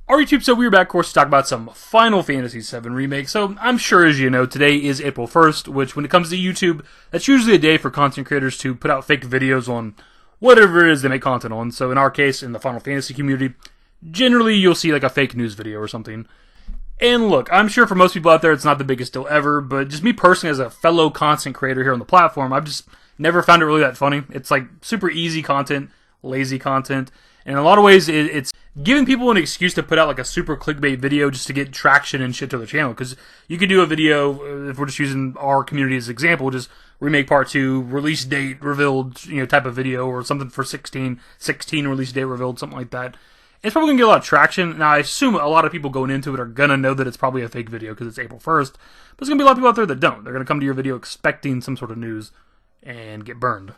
Our YouTube, so we're back, of course, to talk about some Final Fantasy VII Remake. So, I'm sure, as you know, today is April 1st, which, when it comes to YouTube, that's usually a day for content creators to put out fake videos on whatever it is they make content on. So, in our case, in the Final Fantasy community, generally, you'll see, like, a fake news video or something. And look, I'm sure for most people out there, it's not the biggest deal ever, but just me personally, as a fellow content creator here on the platform, I've just never found it really that funny. It's, like, super easy content, lazy content, and in a lot of ways, it's giving people an excuse to put out like a super clickbait video just to get traction and shit to their channel. Because you could do a video, if we're just using our community as an example, just Remake Part 2, release date revealed, type of video, or something for 16 release date revealed, something like that. It's probably going to get a lot of traction. Now, I assume a lot of people going into it are going to know that it's probably a fake video because it's April 1st. But there's going to be a lot of people out there that don't. They're going to come to your video expecting some sort of news and get burned.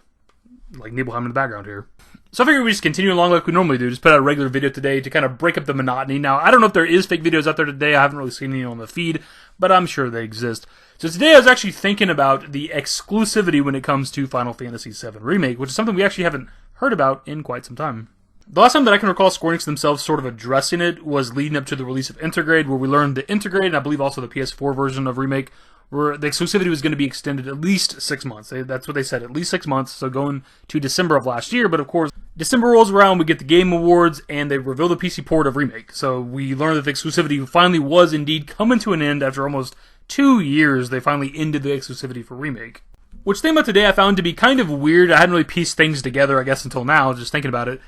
Like Nibelheim in the background here. So I figured we just continue along like we normally do. Just put out a regular video today to kind of break up the monotony. Now, I don't know if there is fake videos out there today. I haven't really seen any on the feed, but I'm sure they exist. So today I was actually thinking about the exclusivity when it comes to Final Fantasy VII Remake, which is something we actually haven't heard about in quite some time. The last time that I can recall Square Enix themselves sort of addressing it was leading up to the release of Intergrade, where we learned the Intergrade, and I believe also the PS4 version of Remake, where the exclusivity was going to be extended at least 6 months. That's what they said, at least 6 months, so going to December of last year. But of course, December rolls around, we get the Game Awards, and they reveal the PC port of Remake. So we learned that the exclusivity finally was indeed coming to an end after almost 2 years. They finally ended the exclusivity for Remake. Which thing about today I found to be kind of weird. I hadn't really pieced things together, I guess, until now, just thinking about it.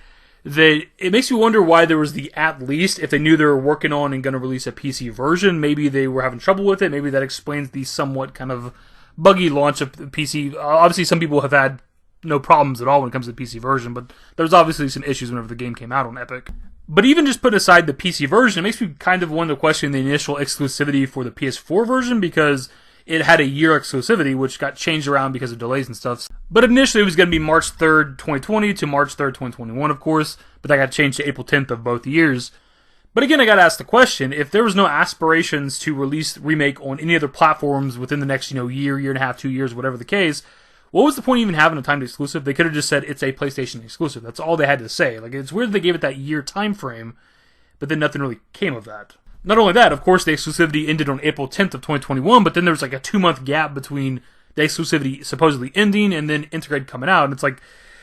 That it makes you wonder why there was the at least, if they knew they were working on and going to release a PC version. Maybe they were having trouble with it. Maybe that explains the somewhat kind of buggy launch of the PC. Obviously, some people have had no problems at all when it comes to the PC version, but there's obviously some issues whenever the game came out on Epic. But even just putting aside the PC version, it makes me kind of want to question the initial exclusivity for the PS4 version, because it had a year exclusivity, which got changed around because of delays and stuff. But initially it was going to be March 3rd, 2020 to March 3rd, 2021, of course. But that got changed to April 10th of both years. But again, I got to ask the question, if there was no aspirations to release Remake on any other platforms within the next, year and a half, 2 years, whatever the case, what was the point of even having a timed exclusive? They could have just said it's a PlayStation exclusive. That's all they had to say. Like, it's weird they gave it that year time frame, but then nothing really came of that. Not only that, of course, the exclusivity ended on April 10th of 2021, but then there was like a 2-month gap between the exclusivity supposedly ending and then Intergrade coming out, and it's like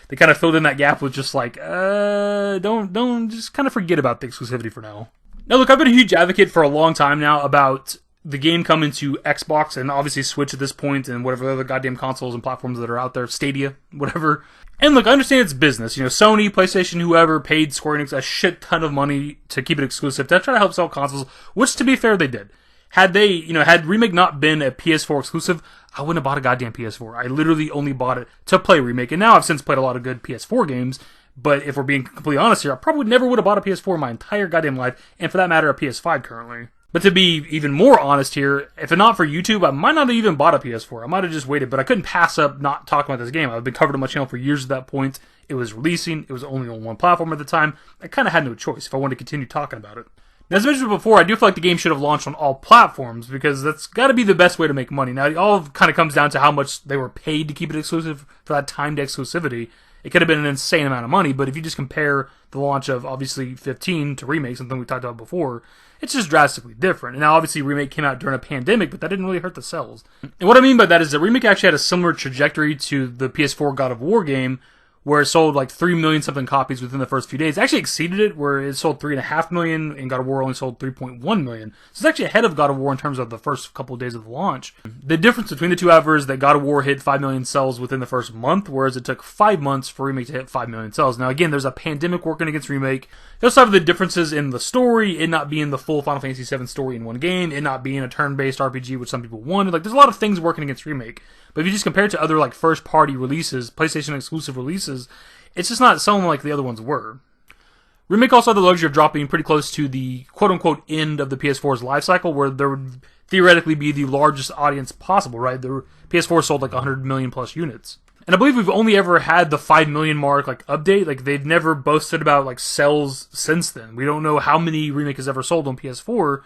they kind of filled in that gap with just like, don't just kind of forget about the exclusivity for now. Now, look, I've been a huge advocate for a long time now about the game coming to Xbox and obviously Switch at this point and whatever other goddamn consoles and platforms that are out there, Stadia, whatever. And look, I understand it's business. Sony, PlayStation, whoever paid Square Enix a shit ton of money to keep it exclusive to try to help sell consoles, which, to be fair, they did. Had they, had Remake not been a PS4 exclusive, I wouldn't have bought a goddamn PS4. I literally only bought it to play Remake, and now I've since played a lot of good PS4 games, but if we're being completely honest here, I probably never would have bought a PS4 in my entire goddamn life, and for that matter, a PS5 currently. But to be even more honest here, if not for YouTube, I might not have even bought a PS4. I might have just waited, but I couldn't pass up not talking about this game. I've been covered on my channel for years at that point. It was releasing. It was only on one platform at the time. I kind of had no choice if I wanted to continue talking about it. Now, as I mentioned before, I do feel like the game should have launched on all platforms, because that's got to be the best way to make money. Now, it all kind of comes down to how much they were paid to keep it exclusive for that timed exclusivity. It could have been an insane amount of money, but if you just compare the launch of, obviously, 15 to Remake, something we talked about before, it's just drastically different. And now, obviously, Remake came out during a pandemic, but that didn't really hurt the sales. And what I mean by that is that Remake actually had a similar trajectory to the PS4 God of War game, where it sold like 3 million something copies within the first few days. It actually exceeded it, where it sold 3.5 million, and God of War only sold 3.1 million. So it's actually ahead of God of War in terms of the first couple of days of the launch. The difference between the two, however, is that God of War hit 5 million sales within the first month, whereas it took 5 months for Remake to hit 5 million sales. Now again, there's a pandemic working against Remake. You also have the differences in the story, it not being the full Final Fantasy VII story in one game, it not being a turn-based RPG, which some people wanted. Like, there's a lot of things working against Remake. But if you just compare it to other like first-party releases, PlayStation exclusive releases, it's just not selling like the other ones were. Remake also had the luxury of dropping pretty close to the quote-unquote end of the PS4's life cycle, where there would theoretically be the largest audience possible, right? The PS4 sold like 100 million plus units. And I believe we've only ever had the 5 million mark like update. Like, they've never boasted about like sales since then. We don't know how many Remake has ever sold on PS4.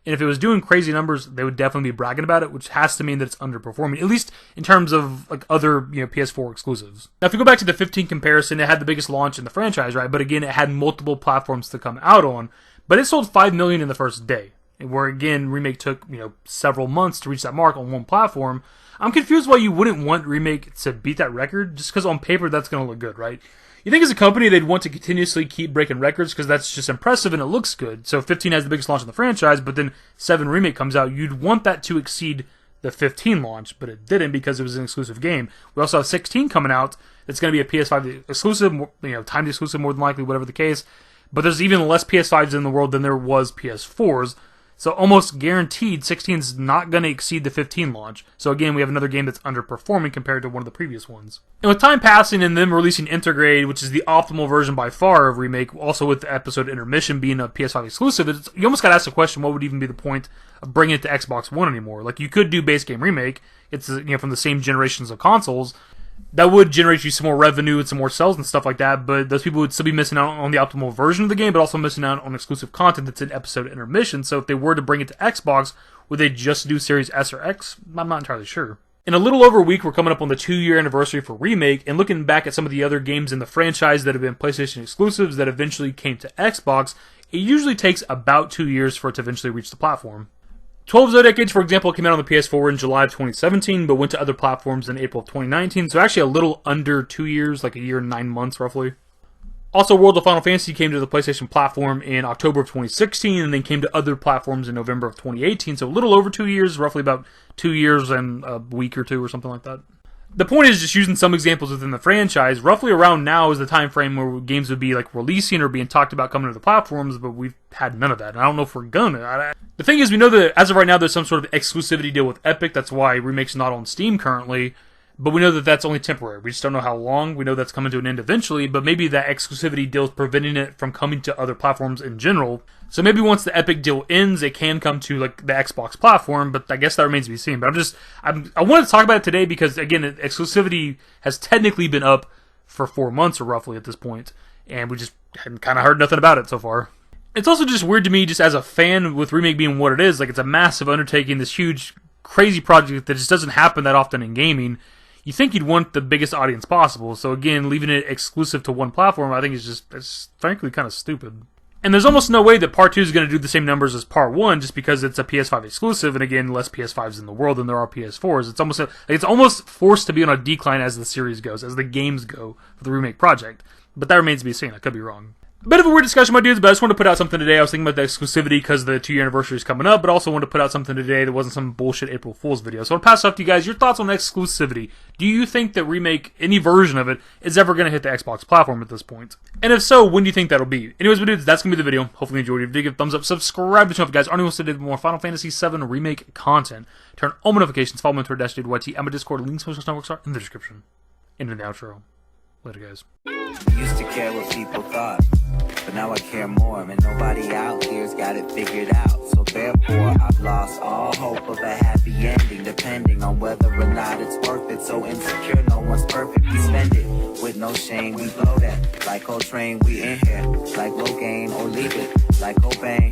And if it was doing crazy numbers, they would definitely be bragging about it, which has to mean that it's underperforming, at least in terms of like other PS4 exclusives. Now, if you go back to the 15 comparison, it had the biggest launch in the franchise, right? But again, it had multiple platforms to come out on. but it sold 5 million in the first day. Where again, Remake took several months to reach that mark on one platform. I'm confused why you wouldn't want Remake to beat that record, just because on paper that's going to look good, right? You think as a company they'd want to continuously keep breaking records because that's just impressive and it looks good. So 15 has the biggest launch in the franchise, but then 7 Remake comes out. You'd want that to exceed the 15 launch, but it didn't because it was an exclusive game. We also have 16 coming out. It's going to be a PS5 exclusive, timed exclusive more than likely, whatever the case. But there's even less PS5s in the world than there was PS4s. So almost guaranteed 16 is not going to exceed the 15 launch. So again, we have another game that's underperforming compared to one of the previous ones. And with time passing and them releasing Intergrade, which is the optimal version by far of Remake, also with the episode Intermission being a PS5 exclusive, you almost got to ask the question, what would even be the point of bringing it to Xbox One anymore? Like, you could do base game Remake. It's from the same generations of consoles. That would generate you some more revenue and some more sales and stuff like that, but those people would still be missing out on the optimal version of the game, but also missing out on exclusive content that's in episode Intermission. So if they were to bring it to Xbox, would they just do Series S or X? I'm not entirely sure. In a little over a week, we're coming up on the 2-year anniversary for Remake, and looking back at some of the other games in the franchise that have been PlayStation exclusives that eventually came to Xbox, it usually takes about 2 years for it to eventually reach the platform. 12 Zodiac Age, for example, came out on the PS4 in July of 2017, but went to other platforms in April of 2019, so actually a little under 2 years, like a year and 9 months roughly. Also, World of Final Fantasy came to the PlayStation platform in October of 2016, and then came to other platforms in November of 2018, so a little over 2 years, roughly about 2 years and a week or two or something like that. The point is just using some examples within the franchise. Roughly around now is the time frame where games would be like releasing or being talked about coming to the platforms, but we've had none of that. And I don't know if we're gonna. The thing is, we know that as of right now, there's some sort of exclusivity deal with Epic. That's why Remake's not on Steam currently. But we know that that's only temporary. We just don't know how long. We know that's coming to an end eventually, but maybe that exclusivity deal is preventing it from coming to other platforms in general. So maybe once the Epic deal ends, it can come to like the Xbox platform, but I guess that remains to be seen. But I wanted to talk about it today because, again, exclusivity has technically been up for 4 months or roughly at this point, and we just hadn't kind of heard nothing about it so far. It's also just weird to me, just as a fan, with Remake being what it is. Like, it's a massive undertaking, this huge, crazy project that just doesn't happen that often in gaming. You think you'd want the biggest audience possible, so again, leaving it exclusive to one platform, I think it's frankly kind of stupid. And there's almost no way that Part 2 is going to do the same numbers as Part 1 just because it's a PS5 exclusive, and again, less PS5s in the world than there are PS4s. It's almost forced to be on a decline as the series goes, as the games go for the Remake project. But that remains to be seen. I could be wrong. A bit of a weird discussion, my dudes, but I just wanted to put out something today. I was thinking about the exclusivity because the 2-year anniversary is coming up, but also wanted to put out something today that wasn't some bullshit April Fool's video. So I'll pass it off to you guys. Your thoughts on exclusivity. Do you think that Remake, any version of it, is ever going to hit the Xbox platform at this point? And if so, when do you think that'll be? Anyways, my dudes, that's going to be the video. Hopefully you enjoyed it. If you did, give a thumbs up, subscribe to the channel if you guys aren't interested in more Final Fantasy VII Remake content. Turn on all notifications, follow me on Twitter, @DavidYT, and my Discord, links to my social networks are in the description. Into the outro. Later, guys. Used to care what people thought, but now I care more, and nobody out here's got it figured out. So therefore, I've lost all hope of a happy ending, depending on whether or not it's worth it. So insecure, no one's perfect. We spend it with no shame. We blow that like Coltrane. We in here like Rogaine, or leave it like Cobain.